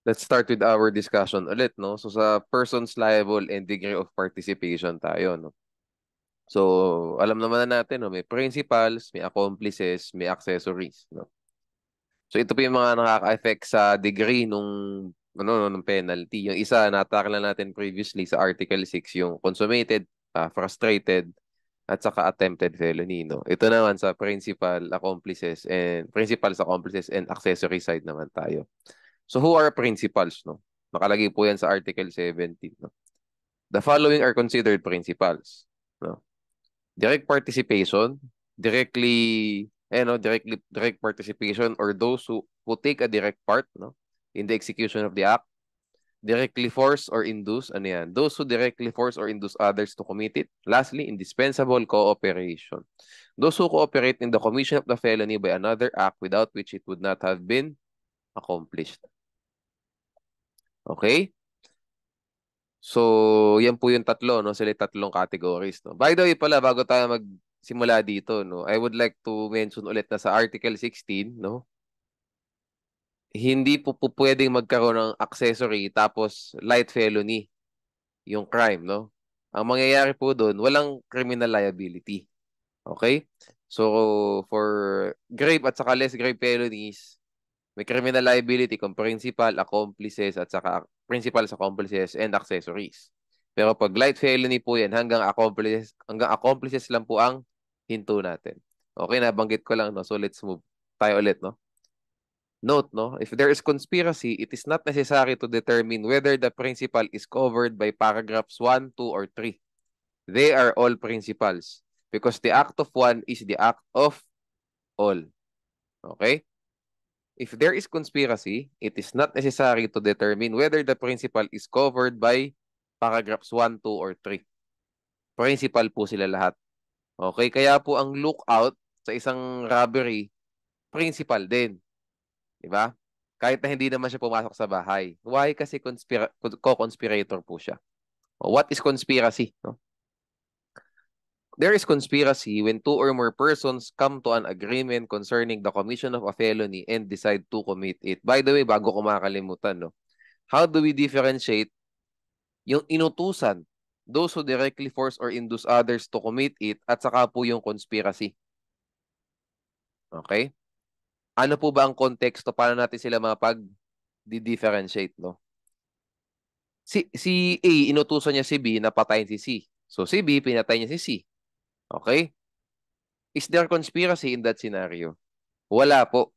let's start with our discussion ulit, no? So sa persons liable and degree of participation tayo, no? So, alam naman na natin, no? May principals, may accomplices, may accessories, no? So ito po yung mga nakaka-affect sa degree nung nung penalty. Yung isa, natakla natin previously sa Article 6, yung consummated, frustrated, at saka attempted felony, no? Ito naman sa principals, accomplices, and accessory side naman tayo. So who are principals, no? Nakalagay po yan sa Article 17, no? The following are considered principals, no? Direct participation, direct participation or those who take a direct part, no, in the execution of the act, directly force or induce, ano yan? Those who directly force or induce others to commit it. Lastly, indispensable cooperation. Those who cooperate in the commission of the felony by another act without which it would not have been accomplished. Okay? So, yan po yung tatlo, no? Sila yung tatlong categories, no? By the way pala, bago tayo magsimula dito, no, I would like to mention ulit na sa Article 16, no, hindi po pwedeng magkaroon ng accessory tapos light felony yung crime, no? Ang mangyayari po doon, walang criminal liability. Okay? So, for grave at saka less grave felonies, may criminal liability kung principal, accomplices, at saka principals, accomplices, and accessories. Pero pag light felony po yan, hanggang accomplices lang po ang hinto natin. Okay, nabanggit ko lang, no? So let's move tayo ulit, no? Note, no? If there is conspiracy, it is not necessary to determine whether the principal is covered by paragraphs 1, 2, or 3. They are all principals because the act of one is the act of all. Okay? If there is conspiracy, it is not necessary to determine whether the principal is covered by paragraphs 1, 2, or 3. Principal po sila lahat. Okay? Kaya po ang lookout sa isang robbery, principal din. Diba? Kahit na hindi naman siya pumasok sa bahay. Why? Kasi co-conspirator po siya. What is conspiracy? No? There is conspiracy when two or more persons come to an agreement concerning the commission of a felony and decide to commit it. By the way, bago ko makalimutan, no? How do we differentiate yung inutusan, those who directly force or induce others to commit it, at saka po yung conspiracy? Okay? Ano po ba ang konteksto? Paano natin sila mapag-differentiate, no? Si A, inutusan niya si B na patayin si C. So si B, pinatay niya si C. Okay? Is there conspiracy in that scenario? Wala po.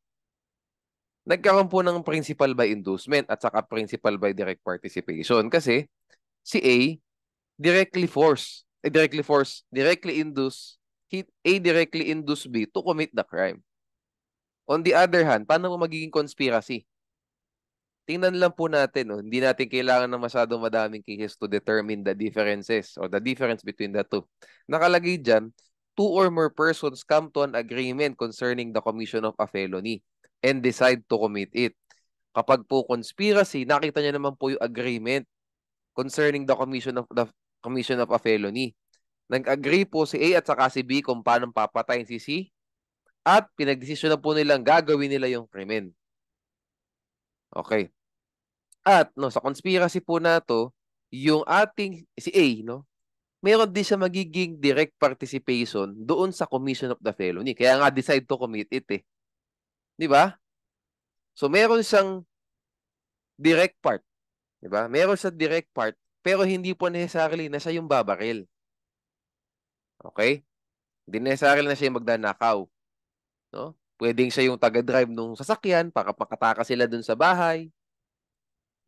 Nagkaroon po ng principal by inducement at saka principal by direct participation kasi si A directly induce A directly induce B to commit the crime. On the other hand, paano mo magiging conspiracy? Tingnan lang po natin, no? Hindi natin kailangan ng masyadong madaming cases to determine the differences or the difference between the two. Nakalagay dyan, two or more persons come to an agreement concerning the commission of a felony and decide to commit it. Kapag po conspiracy, nakita niyo naman po yung agreement concerning the commission of a felony. Nag-agree po si A at saka si B kung paano papatayin si C at pinagdesisyon na po nilang gagawin nila yung krimen. Okay. At no, sa conspiracy po na to, yung ating si A, no, meron din siya magiging direct participation doon sa commission of the felony. Kaya nga decide to commit it eh. 'Di ba? So meron siyang direct part, 'di ba? Meron siyang direct part pero hindi po necessarily na siya yung babaril. Okay? Hindi necessarily na siya yung magdanakaw, no? Pwedeng siya yung taga-drive nung sasakyan para makatakas sila dun sa bahay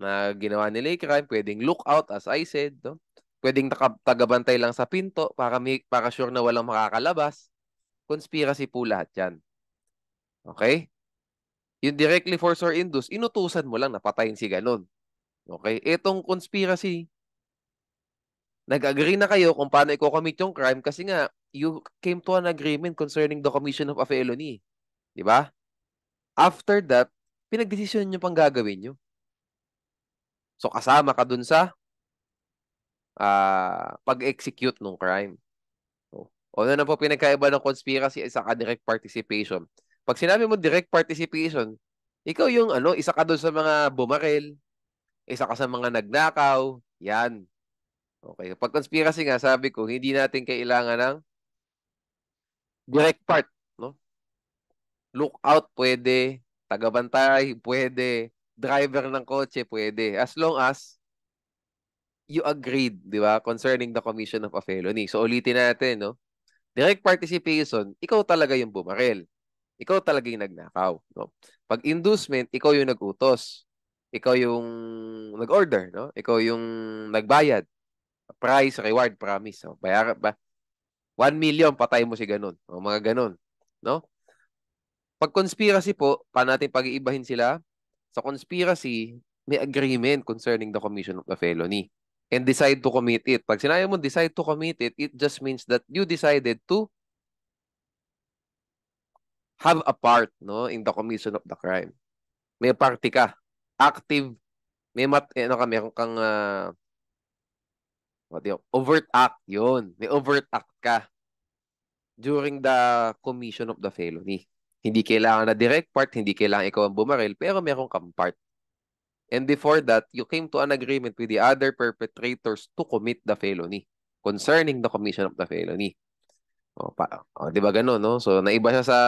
na ginawa nila yung crime. Pwedeng lookout, as I said, no? Pwedeng tagabantay lang sa pinto para sure na walang makakalabas. Conspiracy po lahat yan. Okay? Yung directly force or induce, inutusan mo lang na patayin si ganun. Okay? Itong conspiracy, nag-agree na kayo kung paano i-commit yung crime kasi nga, you came to an agreement concerning the commission of a felony. Di ba? After that, pinagdesisyon nyo pang gagawin nyo. So, kasama ka dun sa pag-execute ng crime. O ano na po pinagkaiba ng conspiracy sa direct participation? Pag sinabi mo direct participation, ikaw yung isa ka dun sa mga bumaril, Isa ka sa mga nagnakaw, yan. Okay. Pag conspiracy nga, sabi ko, hindi natin kailangan ng direct part, no? Lookout, pwede. Tagabantay, pwede. Driver ng kotse, pwede. As long as you agreed, di ba, concerning the commission of a felony. So, ulitin natin, no? Direct participation, ikaw talaga yung bumaril. Ikaw talaga yung nagnakaw, no? Pag inducement, ikaw yung nagutos. Ikaw yung nag-order, no? Ikaw yung nagbayad. Price, reward, promise. So, bayaran ba? 1 million, patay mo si ganun. O mga ganun, no? Pag conspiracy po, paano natin pag-iibahin sila? Sa conspiracy, may agreement concerning the commission of a felony and decide to commit it. Pag sinabi mo decide to commit it, it just means that you decided to have a part, no, in the commission of the crime. May party ka. Active. Ano ka, meron kang overt act yun. May overt act ka during the commission of the felony. Hindi kailangan na direct part, hindi kailangan ikaw ang bumaril, pero meron kang part. And before that, you came to an agreement with the other perpetrators to commit the felony concerning the commission of the felony. Di ba ganun, no? So, naiba siya sa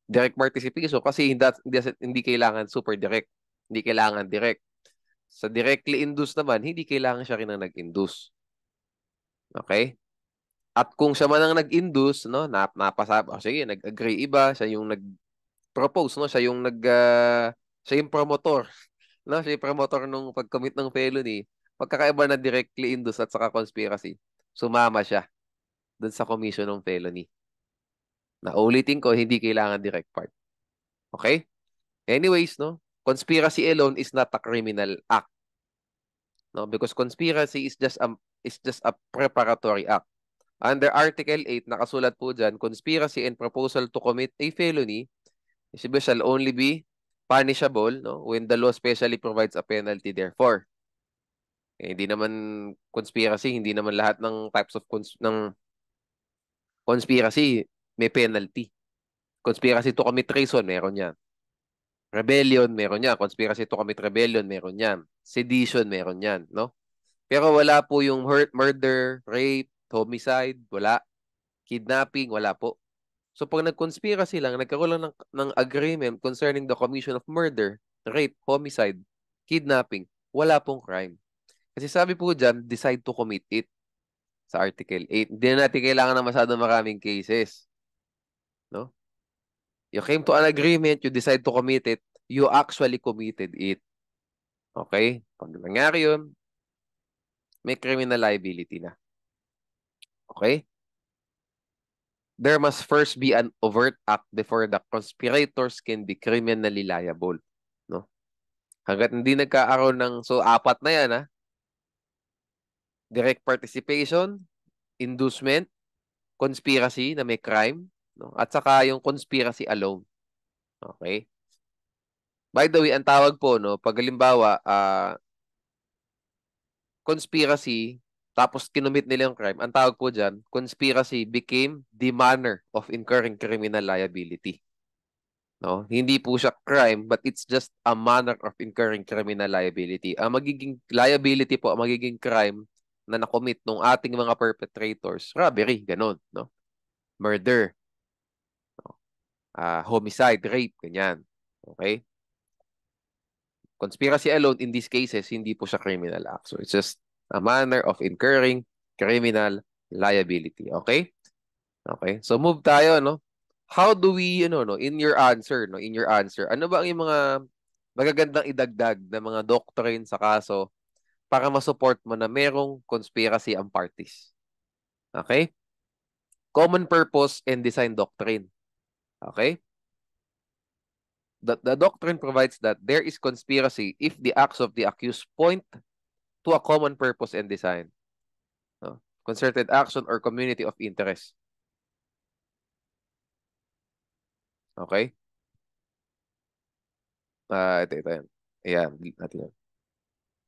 direct participation kasi hindi kailangan super direct. Hindi kailangan direct. Sa directly induced naman, hindi kailangan siya rin ang nag-induce. Okay? At kung siya man ang nag-induce, no, napasabi, sige, nag-agree iba, siya yung nag-propose, no, siya yung promotor, no, siya yung promotor nung pag-commit ng felony, pagkakaiba na directly induce at saka conspiracy, sumama siya dun sa commission ng felony. Naulitin ko, hindi kailangan direct part. Okay? Anyways, no, conspiracy alone is not a criminal act, no, because conspiracy is just a preparatory act. Under Article 8, nakasulat po dyan, conspiracy and proposal to commit a felony shall only be punishable, no, when the law specially provides a penalty therefore. Hindi naman conspiracy, hindi naman lahat ng types of ng conspiracy may penalty. Conspiracy to commit treason, meron yan. Rebellion, meron yan. Conspiracy to commit rebellion, meron yan. Sedition, meron yan, no? Pero wala po yung murder, rape, homicide, wala. Kidnapping, wala po. So pag nag-conspiracy lang, nagkaroon lang ng agreement concerning the commission of murder, rape, homicide, kidnapping, wala pong crime. Kasi sabi po dyan, decide to commit it sa Article 8. Hindi na natin kailangan ng masyadong maraming cases. No? You came to an agreement, you decide to commit it, you actually committed it. Okay? Pag nangyari yun, may criminal liability na. Okay? There must first be an overt act before the conspirators can be criminally liable. No? Hanggat hindi nagkaaroon ng, so apat na yan ha. Direct participation, inducement, conspiracy na may crime, no? At saka yung conspiracy alone. Okay? By the way, ang tawag po, no, pag halimbawa, conspiracy, tapos kinumit nila yung crime, ang tawag po dyan, conspiracy became the manner of incurring criminal liability. No? Hindi po siya crime, but it's just a manner of incurring criminal liability. Ang magiging liability po, ang magiging crime na nakomit ng ating mga perpetrators, robbery, ganun, no? Murder, no? Homicide, rape, ganyan. Okay? Conspiracy alone, in these cases, hindi po siya criminal act. So, it's just a manner of incurring criminal liability. Okay? Okay. So, move tayo, no? How do we, no, in your answer, ano ba ang yung mga magagandang idagdag na mga doctrine sa kaso para ma-support mo na merong conspiracy ang parties? Okay? Common purpose and design doctrine. Okay? The doctrine provides that there is conspiracy if the acts of the accused point to a common purpose and design. No? Concerted action or community of interest. Okay? Ito yan. Ayan, delete natin yan.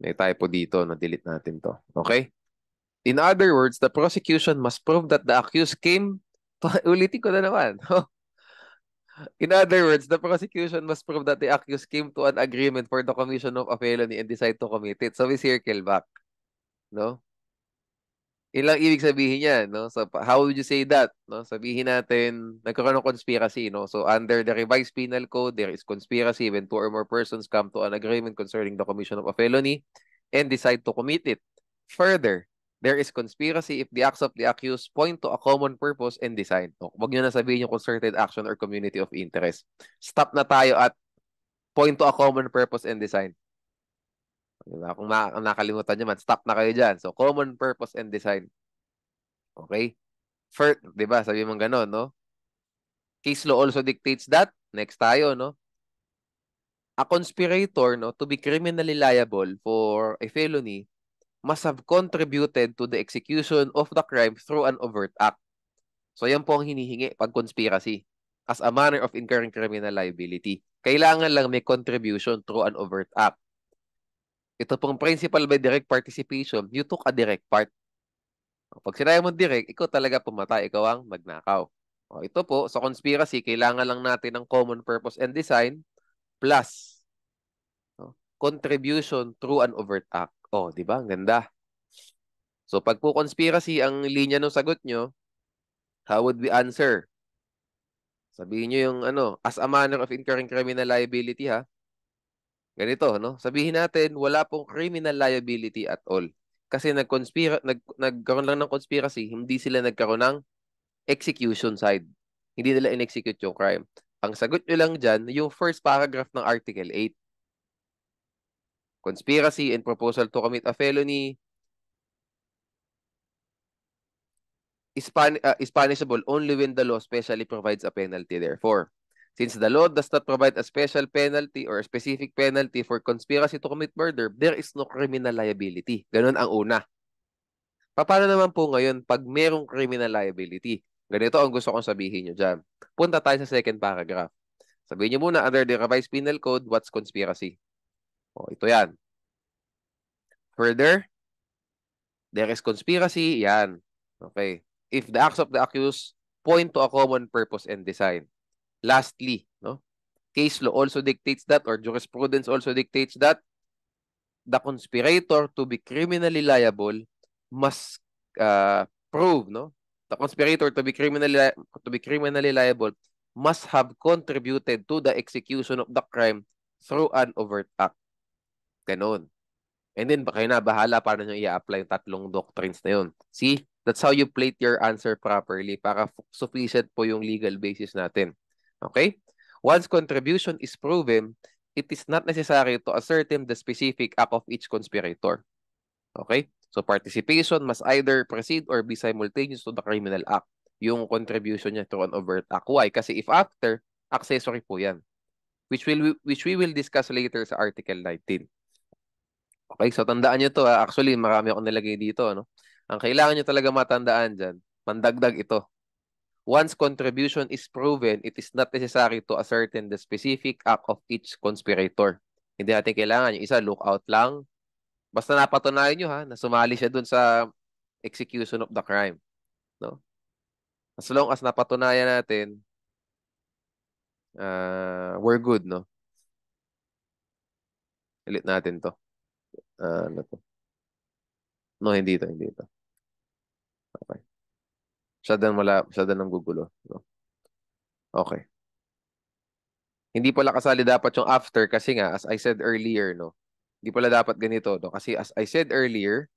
May typo dito, na-delete natin to. Okay? In other words, the prosecution must prove that the accused came, ulitin ko na naman, In other words, the prosecution must prove that the accused came to an agreement for the commission of a felony and decide to commit it. So we circle back, no? Ilang ibig sabihin niyan, no? So how would you say that, no? Sabihin natin nagkaroon ng conspiracy, no? So under the revised penal code, there is conspiracy when two or more persons come to an agreement concerning the commission of a felony and decide to commit it. Further, there is conspiracy if the acts of the accused point to a common purpose and design. No, wag niyo na sabihin yung concerted action or community of interest. Stop na tayo at point to a common purpose and design. Diba? Kung nakalimutan nyo man, stop na kayo dyan. So, common purpose and design. Okay? First, di ba? Sabi mong gano'n, no? Case law also dictates that. Next tayo, no? A conspirator, no, to be criminally liable for a felony must have contributed to the execution of the crime through an overt act. So, yan po ang hinihingi pag conspiracy as a manner of incurring criminal liability. Kailangan lang may contribution through an overt act. Ito pong principal by direct participation, you took a direct part. Pag sinabi mo direct, ikaw talaga pumatay, ikaw ang magnakaw. O, ito po, sa conspiracy, kailangan lang natin ng common purpose and design plus no, contribution through an overt act. O, di ba? Ang ganda. So, pag po conspiracy, ang linya ng sagot nyo, how would we answer? Sabihin nyo yung as a manner of incurring criminal liability, ha? Ganito, no? Sabihin natin, wala pong criminal liability at all. Kasi nagkaroon lang ng conspiracy, hindi sila nagkaroon ng execution side. Hindi nila in-execute yung crime. Ang sagot nyo lang dyan, yung first paragraph ng Article 8. Conspiracy and proposal to commit a felony is punishable only when the law specially provides a penalty. Therefore, since the law does not provide a special penalty or a specific penalty for conspiracy to commit murder, there is no criminal liability. Ganun ang una. Paano naman po ngayon pag merong criminal liability? Ganito ang gusto kong sabihin nyo dyan. Punta tayo sa second paragraph. Sabihin nyo muna, under the revised penal code, what's conspiracy? O, ito yan. Further, there is conspiracy, yan. Okay. If the acts of the accused point to a common purpose and design. Lastly, no? Case law also dictates that, or jurisprudence also dictates that, the conspirator to be criminally liable must prove, no? The conspirator to be criminally liable must have contributed to the execution of the crime through an overt act. Ganon. And then, kayo na, bahala paano nyo i-apply yung tatlong doctrines na yun. See? That's how you plate your answer properly para sufficient po yung legal basis natin. Okay? Once contribution is proven, it is not necessary to ascertain the specific act of each conspirator. Okay? So, participation must either precede or be simultaneous to the criminal act. Yung contribution niya through an overt act. Why? Kasi if after, accessory po yan. Which we will discuss later sa Article 19. Okay, so tandaan nyo to. Actually, marami akong nilagay dito. No? Ang kailangan nyo talaga matandaan dyan, pandagdag ito. Once contribution is proven, it is not necessary to ascertain the specific act of each conspirator. Hindi natin kailangan. Yung isa, lookout lang. Basta napatunayan nyo na sumali siya dun sa execution of the crime. No? As long as napatunayan natin, we're good, no? Ulit natin to. Ano to? No, hindi to, hindi to. Okay. Masyadong nang gugulo. No? Okay. Hindi pala kasali dapat yung after kasi nga, as I said earlier, no? Hindi pala dapat ganito, no? Kasi as I said earlier,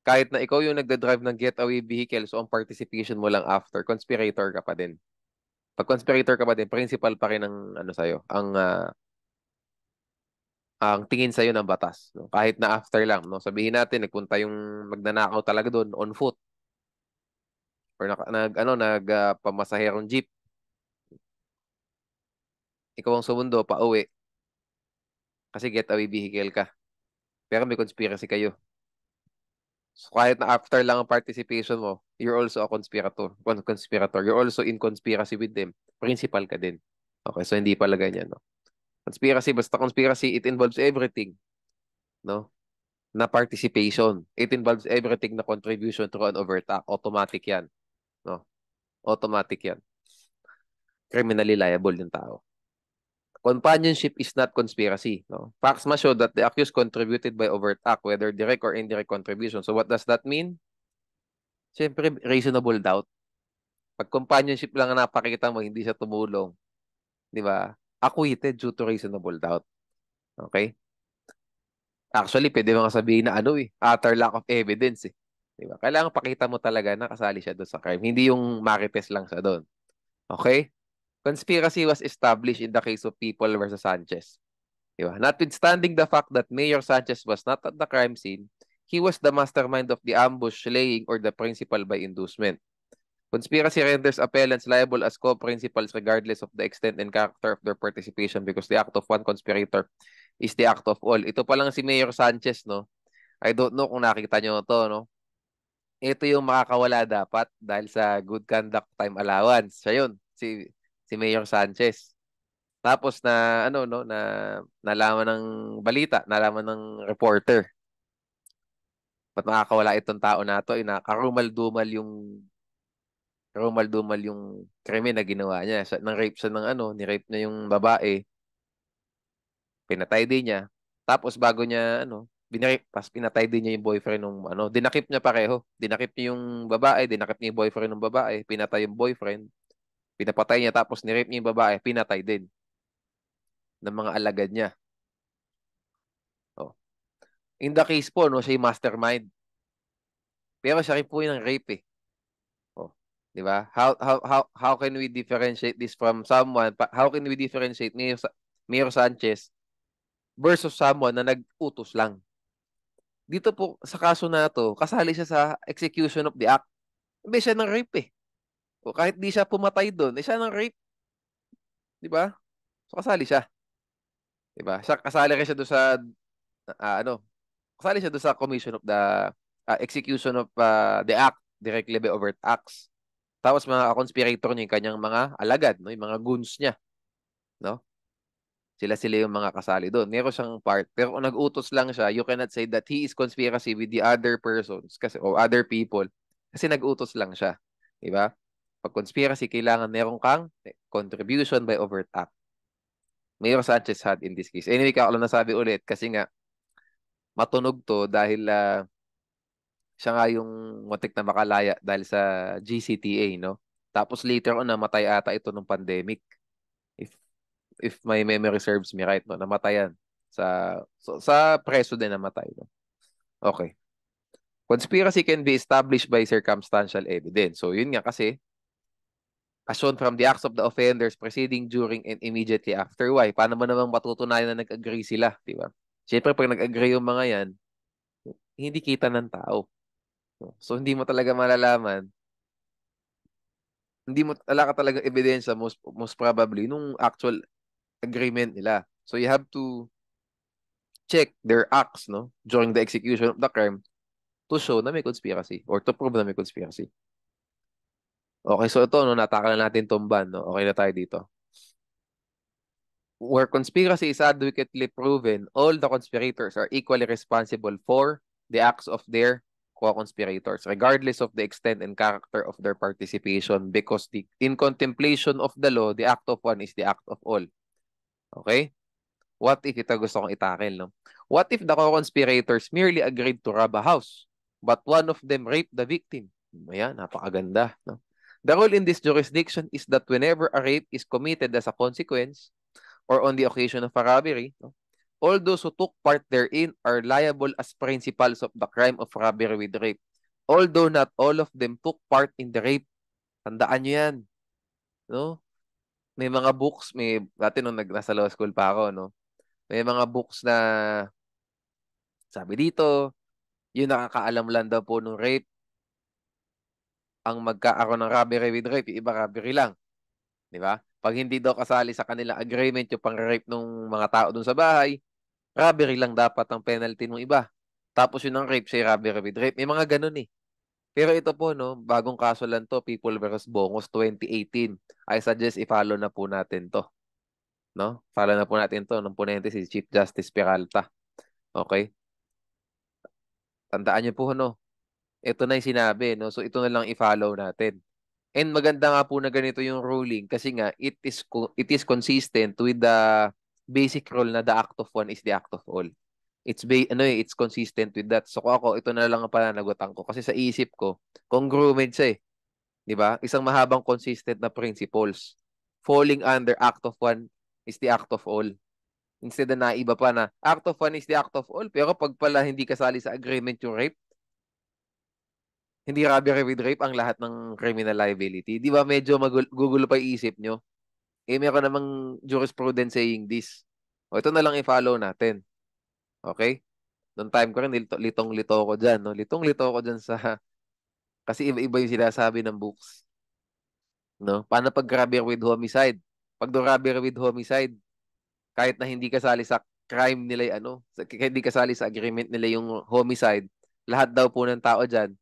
kahit na ikaw yung nagda-drive ng getaway vehicle, so ang participation mo lang after, conspirator ka pa din. Pag conspirator ka pa din, principal pa rin ang sa'yo, ang tingin sa'yo ng batas. No? Kahit na after lang, no? Sabihin natin, nagpunta yung magnanakaw talaga doon on foot. Or pamasaherong jeep. Ikaw ang sumundo, pauwi. Kasi getaway vehicle ka. Pero may conspiracy kayo. So kahit na after lang ang participation mo, you're also a conspirator. Conspirator. You're also in conspiracy with them. Principal ka din. Okay, so hindi pala ganyan, no? Conspiracy, basta conspiracy, it involves everything, no? Na participation. It involves everything na contribution through an overt act. Automatic yan, no? Automatic yan. criminally liable yung tao. Companionship is not conspiracy. No? Facts must show that the accused contributed by overt act, whether direct or indirect contribution. So what does that mean? Siyempre, reasonable doubt. Pag companionship lang ang napakita mo, hindi siya tumulong, di ba? Acquitted due to reasonable doubt. Okay? Actually, pwede mo nga sabihin na utter lack of evidence eh. Di ba? Kailangan pakita mo talaga na kasali siya doon sa crime. Hindi yung marites lang siya doon. Okay? Conspiracy was established in the case of People versus Sanchez. Di ba? Notwithstanding the fact that Mayor Sanchez was not at the crime scene, he was the mastermind of the ambush laying or the principal by inducement. Conspiracy renders appellants liable as co-principals regardless of the extent and character of their participation because the act of one conspirator is the act of all. Ito pa lang si Mayor Sanchez, no? I don't know kung nakita nyo to, no? Ito yung makakawala dapat dahil sa good conduct time allowance. Siya yun, si Mayor Sanchez. Tapos no, nalaman ng balita, nalaman ng reporter. Ba't makakawala itong tao na to? Karumal-dumal yung krimen na ginawa niya. Nang rape siya ni-rape niya yung babae, pinatay din niya. Tapos bago niya binirape, pas pinatay din niya yung boyfriend ng dinakip niya pareho. Dinakip niya yung babae, dinakip niya yung boyfriend ng babae, pinatay yung boyfriend, pinapatay niya tapos ni-rape niya yung babae, pinatay din ng mga alagad niya. Oh. In the case po, no, siya yung mastermind. Pero siya rin po yung rape eh. Oh. 'Di ba? How can we differentiate this from someone? How can we differentiate Mayor Sanchez versus someone na nag-utos lang? Dito po sa kaso na to, kasali siya sa execution of the act. Hindi siya ng rape eh. O kahit di siya pumatay doon, siya ng rape, 'di ba? So kasali siya, 'di ba? Kasali rin siya doon sa ah, ano, kasali siya doon sa commission of the execution of the act directly by overt acts. Tapos mga conspirator niya, yung kanyang mga alagad, no? Yung mga goons niya, no? Sila yung mga kasali doon. Meron siyang part. Pero kung nag-utos lang siya, you cannot say that he is conspiracy with the other persons kasi or other people kasi nag-utos lang siya. Di ba? Pag conspiracy, kailangan meron kang contribution by overt act. Mayor Sanchez had in this case. Anyway, kako lang nasabi ulit kasi nga matunog to dahil siya nga yung muntik na makalaya dahil sa GCTA, no? Tapos later on, namatay ata ito nung pandemic. If if my memory serves me right, no? Namatayan. Sa preso din namatay, no? Okay. Conspiracy can be established by circumstantial evidence. So, yun nga kasi, as shown from the acts of the offenders preceding, during, and immediately after. Why? Paano mo namang matutunayan na nag-agree sila, di ba? Siyempre, pag nag-agree yung mga yan, hindi kita ng tao. So, hindi mo talaga malalaman, wala ka talaga ebidensya, most probably, nung actual agreement nila. So, you have to check their acts, no, during the execution of the crime to show na may conspiracy or to prove na may conspiracy. Okay, so ito, no, nataka na natin tumban, no? Okay na tayo dito. Where conspiracy is adequately proven, all the conspirators are equally responsible for the acts of their co-conspirators, regardless of the extent and character of their participation, because in contemplation of the law, the act of one is the act of all. Okay? What if, ito gusto kong itakil, no? What if the co-conspirators merely agreed to rob a house, but one of them raped the victim? Ayan, napakaganda, no? The rule in this jurisdiction is that whenever a rape is committed as a consequence or on the occasion of a robbery, no, all those who took part therein are liable as principals of the crime of robbery with rape. Although not all of them took part in the rape. Tandaan nyo yan. No? May mga books, dati nung nasa law school pa ako, no? May mga books na sabi dito, yung nakakaalam lang daw po nung rape, ang magkaaroon ng robbery with rape, yung iba robbery lang. Di ba? Pag hindi daw kasali sa kanilang agreement yung pang-rape ng mga tao dun sa bahay, robbery lang dapat ang penalty ng iba. Tapos yun ang rape, siya robbery with rape. May mga ganun eh. Pero ito po, no, bagong kaso lang to, People versus Bongos 2018. I suggest i-follow na po natin to. No? Follow na po natin to. Nung ponente si Chief Justice Peralta. Okay? Tandaan niyo po, no? Ito na yung sinabi, no? So ito na lang i-follow natin. And maganda nga po na ganito yung ruling kasi nga it is consistent with the basic rule na the act of one is the act of all. It's consistent with that. So kung ako, ito na lang ang pananagutan ko kasi sa isip ko, congruent siya eh. 'Di ba? Isang mahabang consistent na principles. Falling under act of one is the act of all. Instead na naiba pa na act of one is the act of all, pero pag pala hindi kasali sa agreement yung rape, hindi robbery with rape ang lahat ng criminal liability. Di ba medyo magugulo pa isip nyo? Eh, meron namang jurisprudence saying this. O, ito na lang i-follow natin. Okay? Noong time ko rin, litong-lito ko dyan. No? Litong-lito ko dyan sa... Kasi iba-iba yung sinasabi ng books. No? Paano pag robbery with homicide? Pag do robbery with homicide, kahit na hindi kasali sa crime nila yung hindi kasali sa agreement nila yung homicide, lahat daw po ng tao dyan,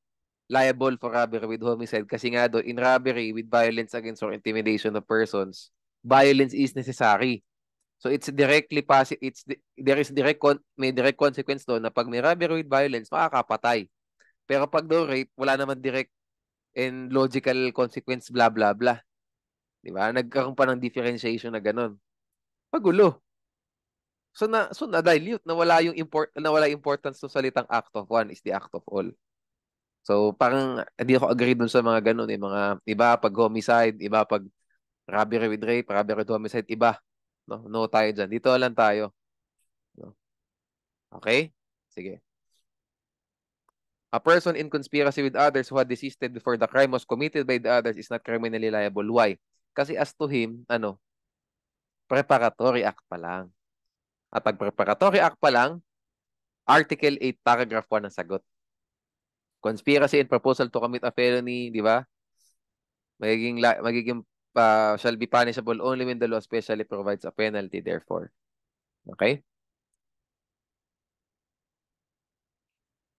liable for robbery with homicide kasi nga do in robbery with violence against or intimidation of persons, violence is necessary. So it's directly there is may direct consequence do na pag may robbery with violence, makakapatay. Pero pag do rape, wala naman direct and logical consequence blah blah blah. 'Di ba? Nagkaroon pa ng differentiation na ganun. Pagulo. So na dilute nawala importance ng salitang act of one is the act of all. So, parang hindi ako agree dun sa mga ganun eh. Mga iba pag homicide, iba pag robbery with rape, robbery with homicide, iba. No, no tayo dyan. Dito lang tayo. No? Okay? Sige. A person in conspiracy with others who had desisted before the crime was committed by the others is not criminally liable. Why? Kasi as to him, preparatory act pa lang. At pag preparatory act pa lang, Article 8, Paragraph 1 ang sagot. Conspiracy and proposal to commit a felony, di ba? Magiging shall be punishable only when the law specially provides a penalty, therefore. Okay?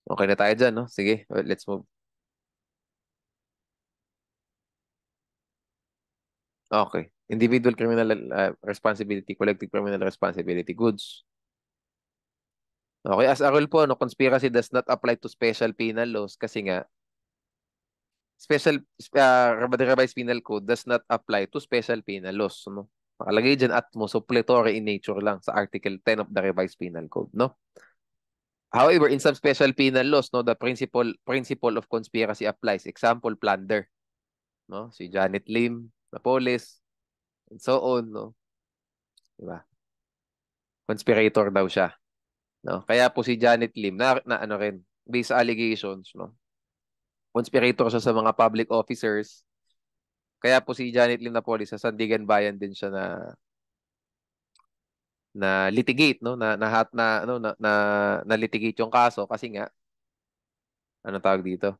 Okay na tayo dyan, no? Sige, let's move. Okay. Individual criminal responsibility, collective criminal responsibility, goods. Okay, as a rule po, no, conspiracy does not apply to special penal laws kasi nga, the revised penal code does not apply to special penal laws, no? Nakalagay dyan at mo, suppletory in nature lang sa Article 10 of the revised penal code, no? However, in some special penal laws, no, the principle of conspiracy applies. Example, plunder, no? Si Janet Lim, Napoles, and so on, no? Diba? Conspirator daw siya, no? Kaya po si Janet Lim na ano rin, based sa allegations, no? Conspirator siya sa mga public officers. Kaya po si Janet Lim Napoles sa Sandigan Bayan din siya na litigate, no? Na litigate yung kaso kasi nga ano tawag dito?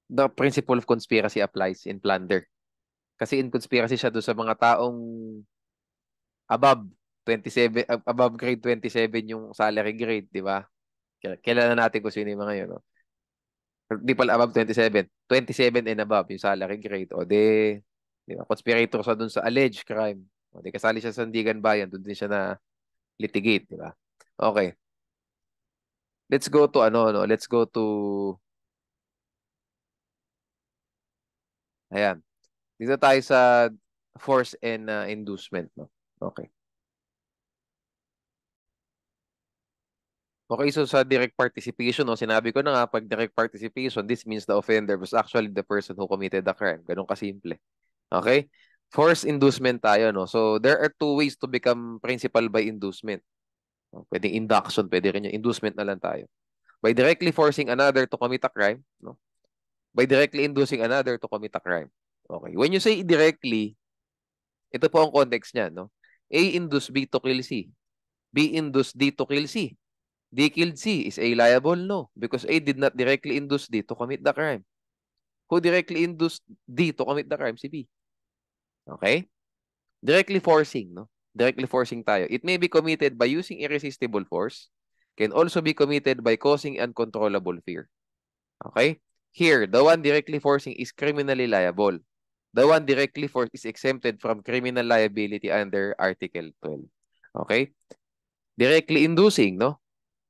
The principle of conspiracy applies in plunder. Kasi in conspiracy siya doon sa mga taong above 27, above grade 27 yung salary grade, di ba? Kilala natin kung sino yung mga yun, no? Di pala above 27, 27 and above yung salary grade. O di ba? Conspirator siya doon sa alleged crime. O di kasali siya sa Sandigan Bayan, doon din siya na litigate, di ba? Okay. Let's go to no? Let's go to ayan. Dito tayo sa force and inducement, no? Okay. Okay, so sa direct participation, no, sinabi ko na nga, pag direct participation, this means the offender was actually the person who committed the crime. Ganun kasimple. Okay? Force inducement tayo, no? So, there are two ways to become principal by inducement. No? Pwedeng induction, pwede rin yung inducement na lang tayo. By directly forcing another to commit a crime, no? By directly inducing another to commit a crime. Okay. When you say directly, ito po ang context niya, no? A induce B to kill C. B induce D to kill C. D killed C. Is A liable? No. Because A did not directly induce D to commit the crime. Who directly induced D to commit the crime? Si B. Okay? Directly forcing, no? Directly forcing tayo. It may be committed by using irresistible force. Can also be committed by causing uncontrollable fear. Okay? Here, the one directly forcing is criminally liable. The one directly forced is exempted from criminal liability under Article 12. Okay? Directly inducing, no?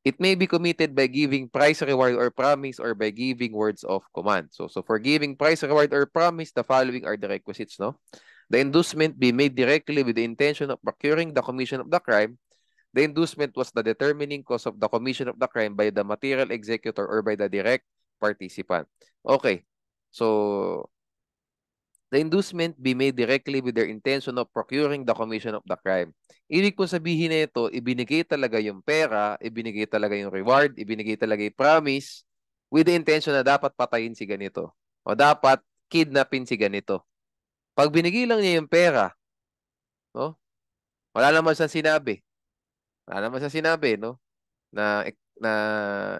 It may be committed by giving price, reward, or promise, or by giving words of command. So for giving price, reward, or promise, the following are the requisites, no? The inducement be made directly with the intention of procuring the commission of the crime. The inducement was the determining cause of the commission of the crime by the material executor or by the direct participant. Okay. So, the inducement be made directly with their intention of procuring the commission of the crime. Ibig po sabihin nito, ibinigay talaga yung pera, ibinigay talaga yung reward, ibinigay talaga yung promise with the intention na dapat patayin si ganito o dapat kidnapin si ganito. Pag binigay lang niya yung pera, no? Wala naman siyang sinabi. Wala naman siyang sinabi, no? Na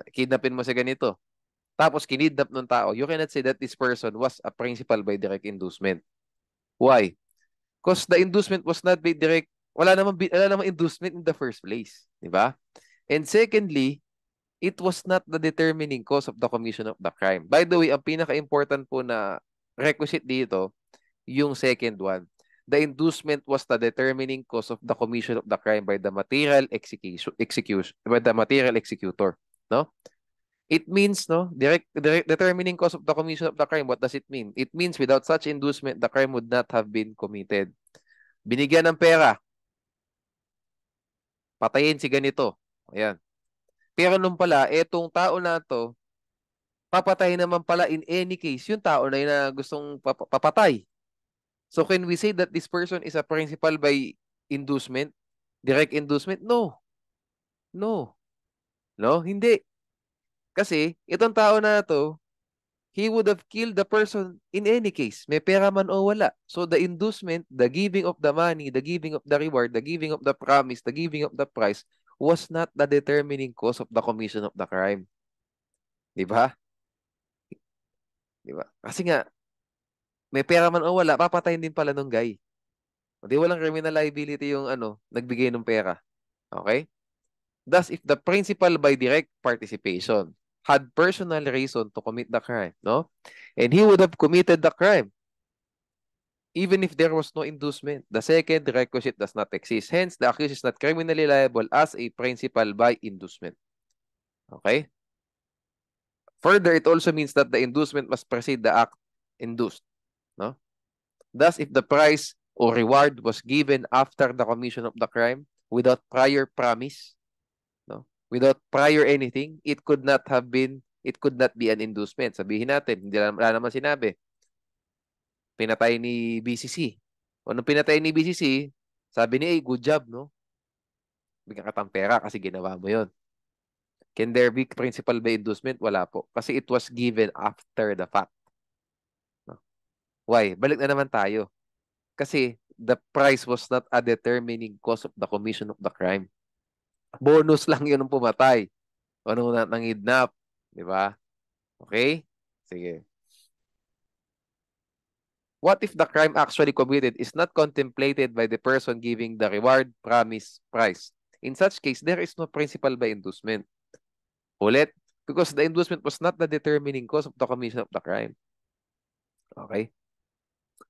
kidnapin mo si ganito. Tapos kinidnap ng tao, you cannot say that this person was a principal by direct inducement. Why? Because the inducement was not by direct, wala namang inducement in the first place. Di ba? And secondly, it was not the determining cause of the commission of the crime. By the way, ang pinaka-important po na requisite dito, yung second one. The inducement was the determining cause of the commission of the crime by the material by the material executor. No? It means, no, direct determining cause of the commission of the crime. What does it mean? It means without such inducement, the crime would not have been committed. Binigyan ng pera, patayin si ganito. Ayan. Pero nung pala, etong tao na to, papatayin naman pala in any case, yung tao na yun na gustong papatay. So can we say that this person is a principal by inducement? Direct inducement? No. No. No, hindi. Kasi itong tao na to, he would have killed the person in any case. May pera man o wala. So the inducement, the giving of the money, the giving of the reward, the giving of the promise, the giving of the price was not the determining cause of the commission of the crime. Di ba? Di ba? Kasi nga, may pera man o wala, papatayin din pala nung guy. Di walang criminal liability yung nagbigay ng pera. Okay? Thus, if the principal by direct participation had personal reason to commit the crime, no? And he would have committed the crime even if there was no inducement. The second requisite does not exist. Hence, the accused is not criminally liable as a principal by inducement. Okay? Further, it also means that the inducement must precede the act induced. No? Thus, if the price or reward was given after the commission of the crime without prior promise, no? Without prior anything, it could not be an inducement. Sabihin natin, wala naman sinabi. Pinatay ni BCC. O nung pinatay ni BCC, sabi ni A, good job, no? Bigyan ka ng pera kasi ginawa mo yon. Can there be principal by inducement? Wala po. Kasi it was given after the fact. No? Why? Balik na naman tayo. Kasi the price was not a determining cause of the commission of the crime. Bonus lang yun ng pumatay. O nung nangidnap. Di ba? Okay? Sige. What if the crime actually committed is not contemplated by the person giving the reward, promise, price? In such case, there is no principal by inducement. Ulit, because the inducement was not the determining cause of the commission of the crime. Okay?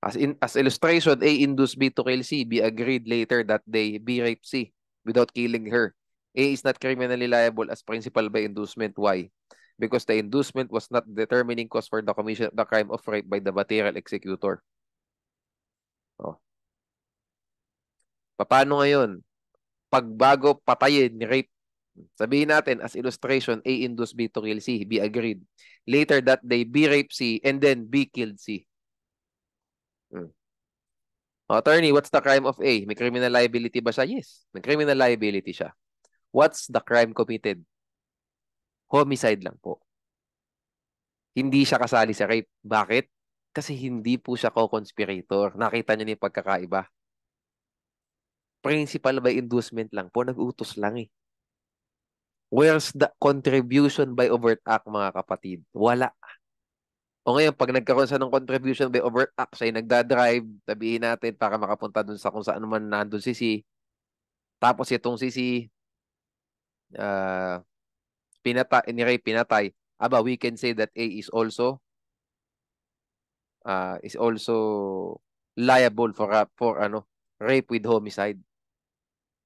As illustration, A induced B to kill C. B agreed later that they B raped C without killing her. A is not criminally liable as principal by inducement. Why? Because the inducement was not the determining cause for the commission of the crime of rape by the material executor. Oh. Paano ngayon? Pagbago patayin, rape. Sabihin natin as illustration, A induced B to kill C. B agreed. Later that day, B raped C and then B killed C. Attorney, what's the crime of A? May criminal liability ba siya? Yes. May criminal liability siya. What's the crime committed? Homicide lang po. Hindi siya kasali sa rape. Bakit? Kasi hindi po siya co-conspirator. Nakita niyo na yung pagkakaiba. Principal by inducement lang po. Nag-utos lang eh. Where's the contribution by overt act, mga kapatid? Wala. O ngayon, pag nagkaroon siya ng contribution by overt act, siya yung nagdadrive, sabihin natin, para makapunta dun sa kung saan man nandun si C. Tapos itong si C, pinatay, aba, we can say that A is also liable for rape with homicide.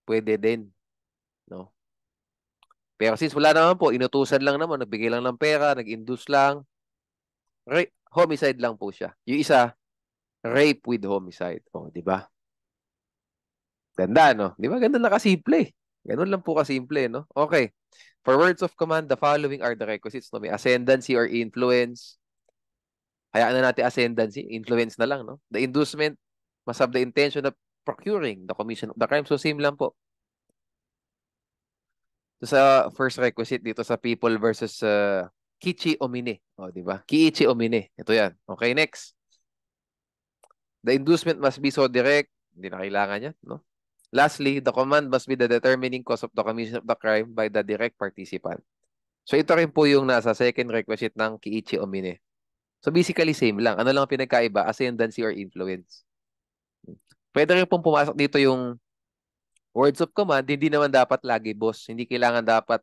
Pwede din, no? Pero since wala naman po, inutusan lang naman, nagbigay lang ng pera, nag-induce lang, homicide lang po siya. Yung isa, rape with homicide. O, di ba? Ganda, no? Di ba? Ganun lang kasimple. Ganun lang po kasimple, no? Okay. For words of command, the following are the requisites. No? May ascendancy or influence. Hayaan na natin ascendancy. Influence na lang, no? The inducement must have the intention of procuring the commission of the crime. So, same lang po. So, sa first requisite dito sa people versus Kichi Omine. O, di ba? Kiichi Omine. Ito yan. Okay, next. The inducement must be so direct. Hindi na kailangan yan, no? Lastly, the command must be the determining cause of the commission of the crime by the direct participant. So ito rin po yung nasa second requisite ng Kiichi Omine. So basically same lang. Ano lang ang pinagkaiba? Ascendancy or influence. Pwede rin pong pumasok dito yung words of command. Hindi naman dapat lagi boss. Hindi kailangan dapat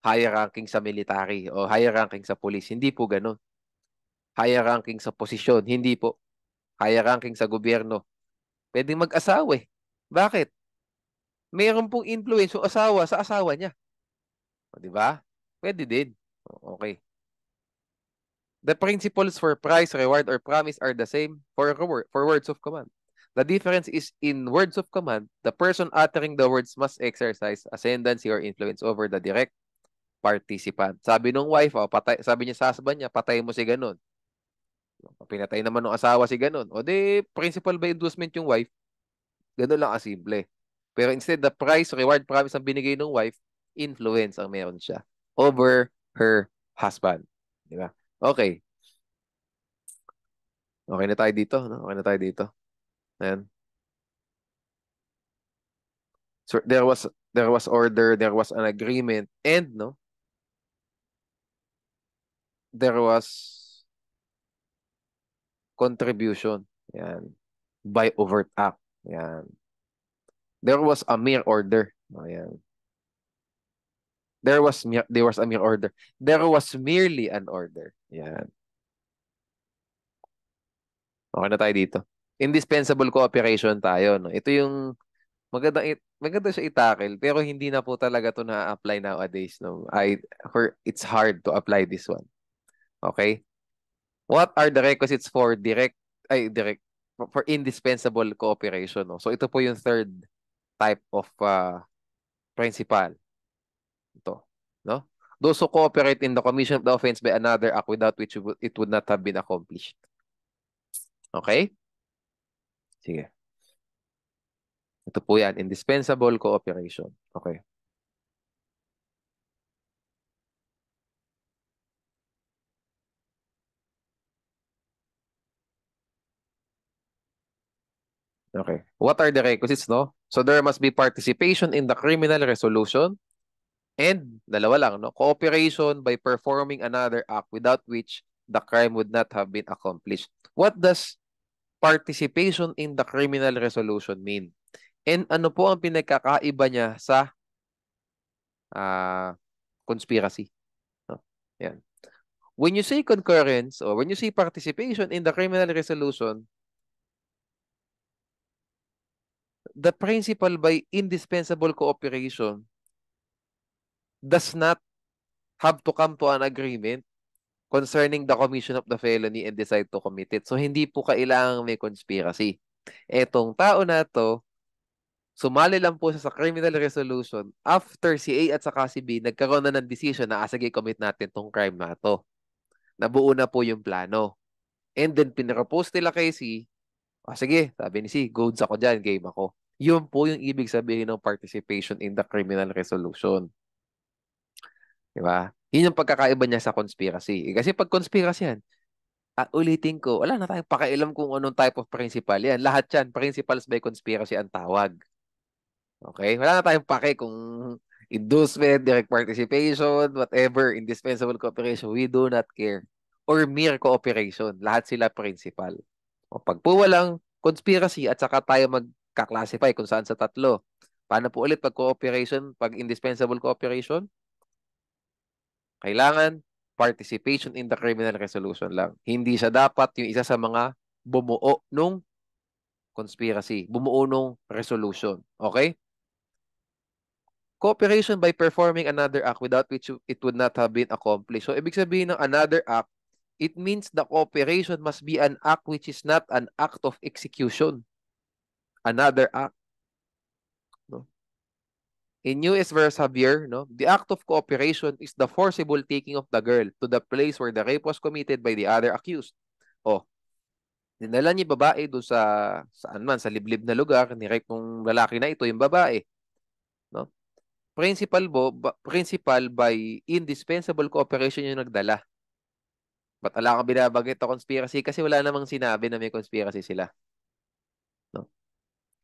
higher ranking sa military o higher ranking sa police. Hindi po ganun. Higher ranking sa posisyon. Hindi po. Higher ranking sa gobyerno. Pwedeng mag-asawa eh. Bakit? Mayroon pong influence yung asawa sa asawa niya. O, di ba? Pwede din. Okay. The principles for price, reward, or promise are the same for words of command. The difference is in words of command, the person uttering the words must exercise ascendancy or influence over the direct participant. Sabi nung wife, sabi niya sa husband niya, patay mo si ganun. Pinatay naman ng asawa si ganun. O di, principal by inducement yung wife. Ganun lang kasimple. Pero instead, the price, reward, promise ang binigay ng wife, influence ang meron siya over her husband. Di ba? Okay. Okay na tayo dito, no? Okay na tayo dito. Ayan. So there was order, there was an agreement, and no, there was contribution. Ayan. By overt act. Ayan. There was a mere order. Ayan. There was a mere order. There was merely an order. Ayan. Okay na tayo dito. Indispensable cooperation tayo, no? Ito yung maganda siya i-tackle, pero hindi na po talaga to na-apply nowadays, no? It's hard to apply this one. Okay? What are the requisites for for indispensable cooperation, no? So ito po yung third type of principle. Ito, no? Those who cooperate in the commission of the offense by another act without which it would not have been accomplished. Okay? Sige. Ito po yan, indispensable cooperation. Okay. Okay. What are the requisites, no? So there must be participation in the criminal resolution and dalawa lang, no? Cooperation by performing another act without which the crime would not have been accomplished. What does participation in the criminal resolution mean? And ano po ang pinagkakaiba niya sa conspiracy? No? Yan. When you say concurrence or when you say participation in the criminal resolution, the principle by indispensable cooperation does not have to come to an agreement concerning the commission of the felony and decide to commit it. So, hindi po kailangang may conspiracy. Etong tao na to, sumali lang po siya sa criminal resolution after si A at saka si B nagkaroon na ng decision na sige, commit natin tong crime na to. Nabuo na po yung plano. And then, pinropose nila kay C, sige, sabi ni C, goods ako dyan, game ako. Yun po yung ibig sabihin ng participation in the criminal resolution. Diba? Yun yung pagkakaiba niya sa conspiracy. Kasi pag conspiracy yan, ulitin ko, wala na tayong pakialam kung anong type of principle yan. Lahat yan, principles by conspiracy ang tawag. Okay? Wala na tayong pake kung inducement, direct participation, whatever, indispensable cooperation. We do not care. Or mere cooperation. Lahat sila principal. O pag po walang conspiracy at saka tayo magka-classify kung saan sa tatlo. Paano po ulit pag cooperation, pag indispensable cooperation? Kailangan participation in the criminal resolution lang. Hindi siya dapat yung isa sa mga bumuo nung conspiracy, bumuo nung resolution. Okay? Cooperation by performing another act without which it would not have been accomplished. So, ibig sabihin ng another act, it means the cooperation must be an act which is not an act of execution. Another act. No? In US versus Javier, no, the act of cooperation is the forcible taking of the girl to the place where the rape was committed by the other accused. Oh, dinala niya yung babae doon saan man, sa liblib na lugar, ni-rape ng lalaki na ito, yung babae. No? Principal by indispensable cooperation yung nagdala. Ba't ala kang binabanggit na conspiracy? Kasi wala namang sinabi na may conspiracy sila.